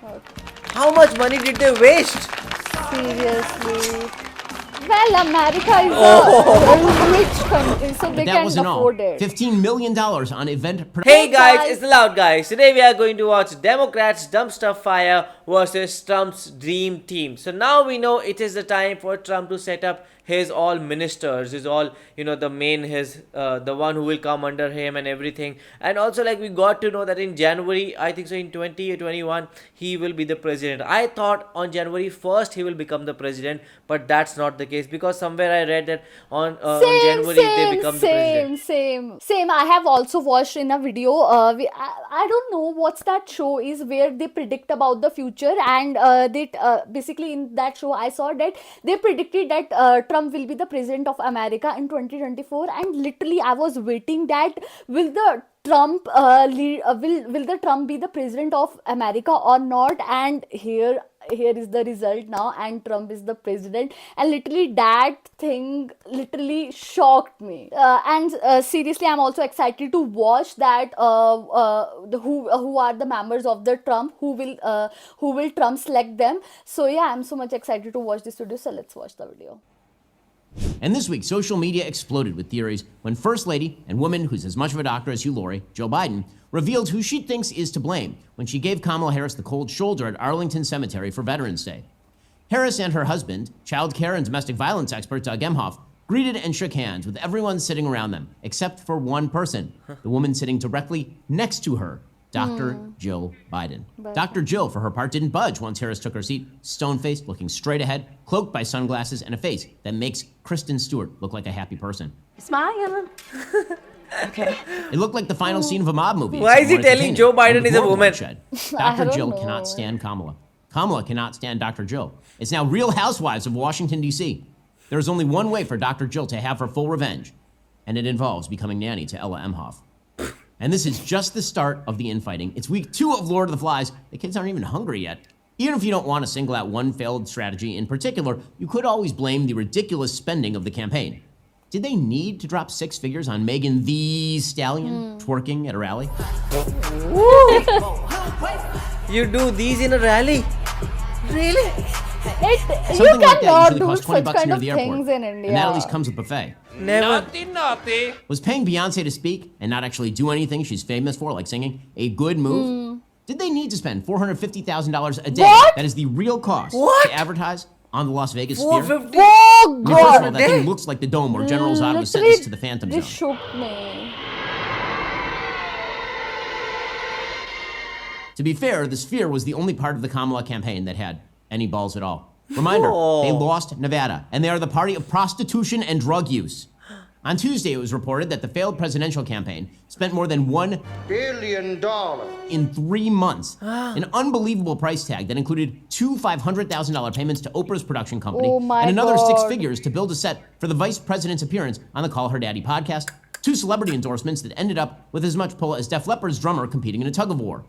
How much money did they waste? Seriously. Well, America is a rich country, so they can afford it. $15 million on event production. Hey guys, it's the Loud Guys. Today we are going to watch Democrats' Dumb Stuff Fire versus Trump's Dream Team. So now we know it is the time for Trump to set up his all ministers, his all, the main, the one who will come under him and everything. And also, like, we got to know that in January, I think so in 2021, he will be the president. I thought on January 1st he will become the president, but that's not the case, because somewhere I read that on January they become the president. Same. I have also watched in a video. I don't know what's that show is where they predict about the future, and basically in that show I saw that they predicted that Trump will be the president of America in 2024, and literally I was waiting that will the Trump will the Trump be the president of America or not, and here is the result now, and Trump is the president, and literally that thing literally shocked me. And seriously, I'm also excited to watch that who are the members of the Trump, who will Trump select them. So yeah, I'm so much excited to watch this video. So let's watch the video. And this week, social media exploded with theories when First Lady and woman who's as much of a doctor as you, Lori, Joe Biden, revealed who she thinks is to blame when she gave Kamala Harris the cold shoulder at Arlington Cemetery for Veterans Day. Harris and her husband, child care and domestic violence expert Doug Emhoff, greeted and shook hands with everyone sitting around them, except for one person, the woman sitting directly next to her, Dr. Jill Biden. Dr. Jill, for her part, didn't budge once Harris took her seat, stone-faced, looking straight ahead, cloaked by sunglasses and a face that makes Kristen Stewart look like a happy person. Smile. Okay. It looked like the final scene of a mob movie. Why is he telling Joe Biden is a woman? Dr. Jill cannot stand Kamala. Kamala cannot stand Dr. Jill. It's now Real Housewives of Washington, D.C. There is only one way for Dr. Jill to have her full revenge, and it involves becoming nanny to Ella Emhoff. And this is just the start of the infighting. It's week 2 of Lord of the Flies. The kids aren't even hungry yet. Even if you don't want to single out one failed strategy in particular, you could always blame the ridiculous spending of the campaign. Did they need to drop 6 figures on Megan the Stallion twerking at a rally? You do these in a rally? Really? Something like that usually costs $20 near the airport. In India. And that at least comes with buffet. Never. Naughty. Was paying Beyonce to speak and not actually do anything she's famous for, like singing, a good move? Did they need to spend $450,000 a day? What? That is the real cost to advertise on the Las Vegas Sphere. 450. Oh First of all, God! that thing looks like the dome where General Zod was sentenced to the Phantom Zone. This shook me. To be fair, the Sphere was the only part of the Kamala campaign that had any balls at all. Reminder, they lost Nevada, and they are the party of prostitution and drug use. On Tuesday, it was reported that the failed presidential campaign spent more than $1 billion in 3 months. An unbelievable price tag that included 2 $500,000 payments to Oprah's production company and another 6 figures to build a set for the vice president's appearance on the Call Her Daddy podcast, 2 celebrity endorsements that ended up with as much pull as Def Leppard's drummer competing in a tug of war.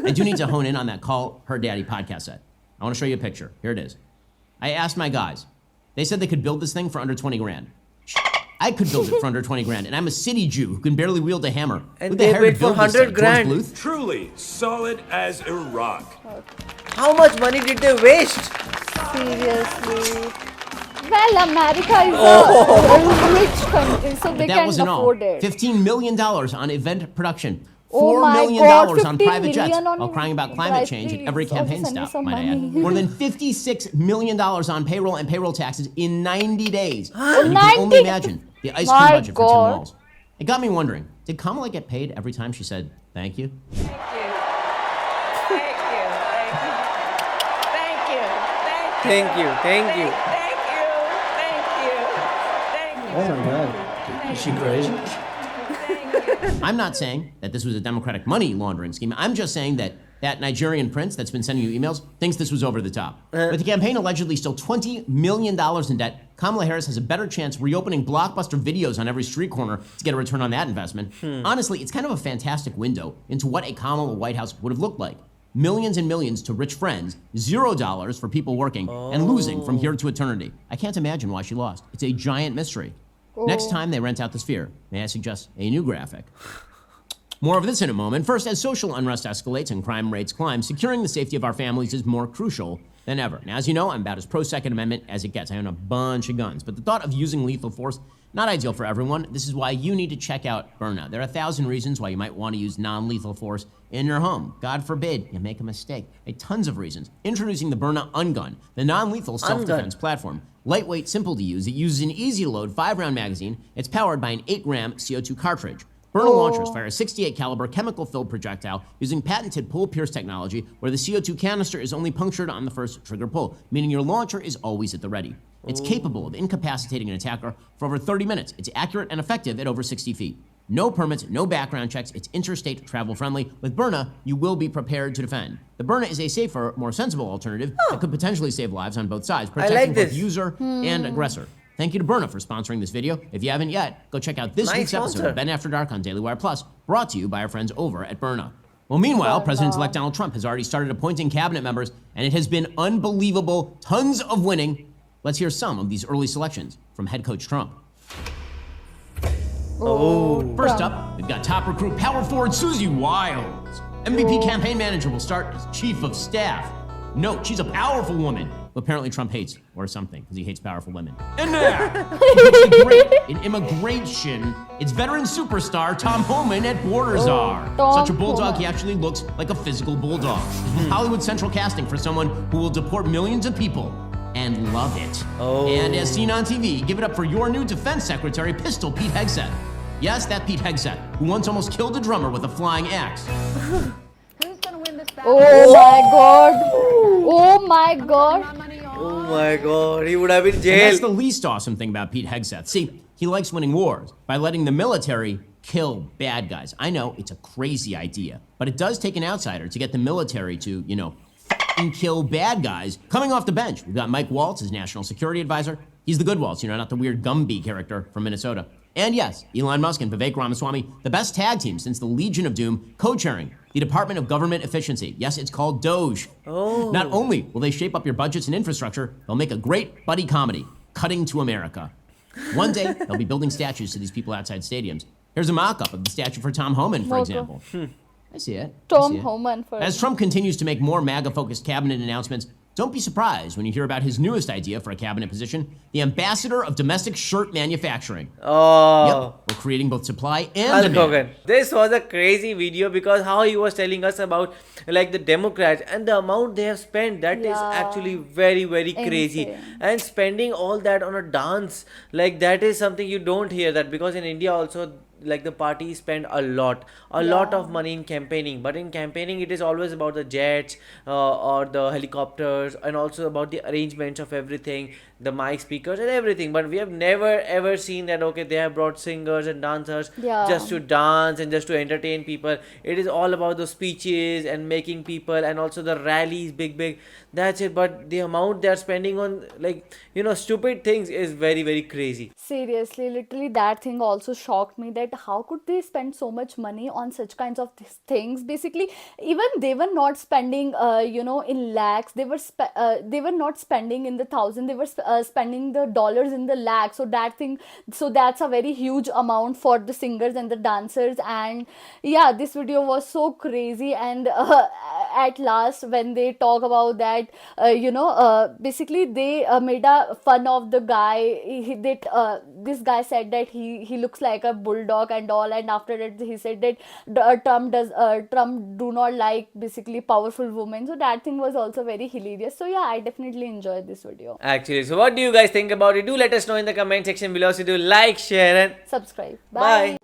I do need to hone in on that Call Her Daddy podcast set. I want to show you a picture. Here it is. I asked my guys. They said they could build this thing for under 20 grand. I could build it for under 20 grand, and I'm a city Jew who can barely wield a hammer. And they bid for 100 grand. Bluth? Truly solid as a rock. How much money did they waste? Seriously. Well, America is a rich country, so they can afford it. $15 million on event production. Oh $4 my million God, on private jets on while crying about climate change at every campaign stop, might I add. More than $56 million on payroll and payroll taxes in 90 days. And you can only imagine the ice cream budget for Tim Walz. It got me wondering, did Kamala get paid every time she said thank you? Thank you. Thank you. Thank you. Thank you. Thank you. Thank you. Thank you. Thank you. Oh my God. Is she crazy? I'm not saying that this was a Democratic money laundering scheme. I'm just saying that that Nigerian prince that's been sending you emails thinks this was over the top. With the campaign allegedly still $20 million in debt, Kamala Harris has a better chance reopening blockbuster videos on every street corner to get a return on that investment. Honestly, it's kind of a fantastic window into what a Kamala White House would have looked like. Millions and millions to rich friends, $0 for people working, and losing from here to eternity. I can't imagine why she lost. It's a giant mystery. Next time they rent out the Sphere, may I suggest a new graphic? More of this in a moment. First, as social unrest escalates and crime rates climb, securing the safety of our families is more crucial than ever. Now, as you know, I'm about as pro-Second Amendment as it gets. I own a bunch of guns, but the thought of using lethal force, not ideal for everyone. This is why you need to check out Burna. There are 1,000 reasons why you might want to use non-lethal force in your home. God forbid you make a mistake. Tons of reasons. Introducing the Burna Ungun, the non-lethal self-defense platform. Lightweight, simple to use. It uses an easy-to-load 5-round magazine. It's powered by an 8-gram CO2 cartridge. Burna launchers fire a 68 caliber chemical-filled projectile using patented pull-pierce technology where the CO2 canister is only punctured on the first trigger pull, meaning your launcher is always at the ready. It's capable of incapacitating an attacker for over 30 minutes. It's accurate and effective at over 60 feet. No permits, no background checks. It's interstate travel friendly. With Burna, you will be prepared to defend. The Burna is a safer, more sensible alternative that could potentially save lives on both sides, protecting both user and aggressor. Thank you to Burna for sponsoring this video. If you haven't yet, go check out this week's episode of Ben After Dark on Daily Wire Plus, brought to you by our friends over at Burna. Well, meanwhile, President-elect Donald Trump has already started appointing cabinet members, and it has been unbelievable. Tons of winning. Let's hear some of these early selections from head coach Trump. First up, we've got top recruit power forward Susie Wiles. MVP campaign manager will start as chief of staff. Note, she's a powerful woman, who apparently Trump hates, or something, because he hates powerful women. And now, in immigration, it's veteran superstar Tom Homan at Borderzar. Such a bulldog, he actually looks like a physical bulldog. Hollywood Central casting for someone who will deport millions of people and love it. And as seen on TV, give it up for your new defense secretary, Pistol Pete Hegseth. Yes, that Pete Hegseth, who once almost killed a drummer with a flying axe. Who's gonna win this battle? Oh my god. Oh my god. Oh my god, he would have been And that's jailed. the least awesome thing about Pete Hegseth. See, he likes winning wars by letting the military kill bad guys. I know, it's a crazy idea, but it does take an outsider to get the military to, and kill bad guys. Coming off the bench, we've got Mike Waltz as National Security Advisor. He's the good Waltz, not the weird Gumby character from Minnesota. And yes, Elon Musk and Vivek Ramaswamy, the best tag team since the Legion of Doom, co-chairing the Department of Government Efficiency. Yes, it's called Doge. Not only will they shape up your budgets and infrastructure, they'll make a great buddy comedy, Cutting to America. One day, they'll be building statues to these people outside stadiums. Here's a mock-up of the statue for Tom Homan, for example. I see it. Tom Homan for As Trump continues to make more MAGA-focused cabinet announcements, don't be surprised when you hear about his newest idea for a cabinet position, the ambassador of domestic shirt manufacturing. Yep, we're creating both supply and demand. Hogan. This was a crazy video because how he was telling us about the Democrats and the amount they have spent, that is actually very, very crazy. Insane. And spending all that on a dance, that is something you don't hear that, because in India also the party spend a lot of money in campaigning, but in campaigning it is always about the jets or the helicopters, and also about the arrangements of everything, the mic speakers and everything. But we have never ever seen that they have brought singers and dancers just to dance and just to entertain people. It is all about the speeches and making people, and also the rallies, big, that's it. But the amount they are spending on stupid things is very, very crazy. Seriously, literally that thing also shocked me, that how could they spend so much money on such kinds of things. Basically, even they were not spending in lakhs. They were not spending in the thousand. They were spending the dollars in the lakhs. So that's a very huge amount for the singers and the dancers. And yeah, this video was so crazy. And at last, when they talk about that, basically they made a fun of the guy. This guy said that he looks like a bulldog and all, and after that he said that Trump do not like basically powerful women. So that thing was also very hilarious. So yeah, I definitely enjoyed this video. Actually, so what do you guys think about it? Do let us know in the comment section below. So do like, share and Subscribe. bye.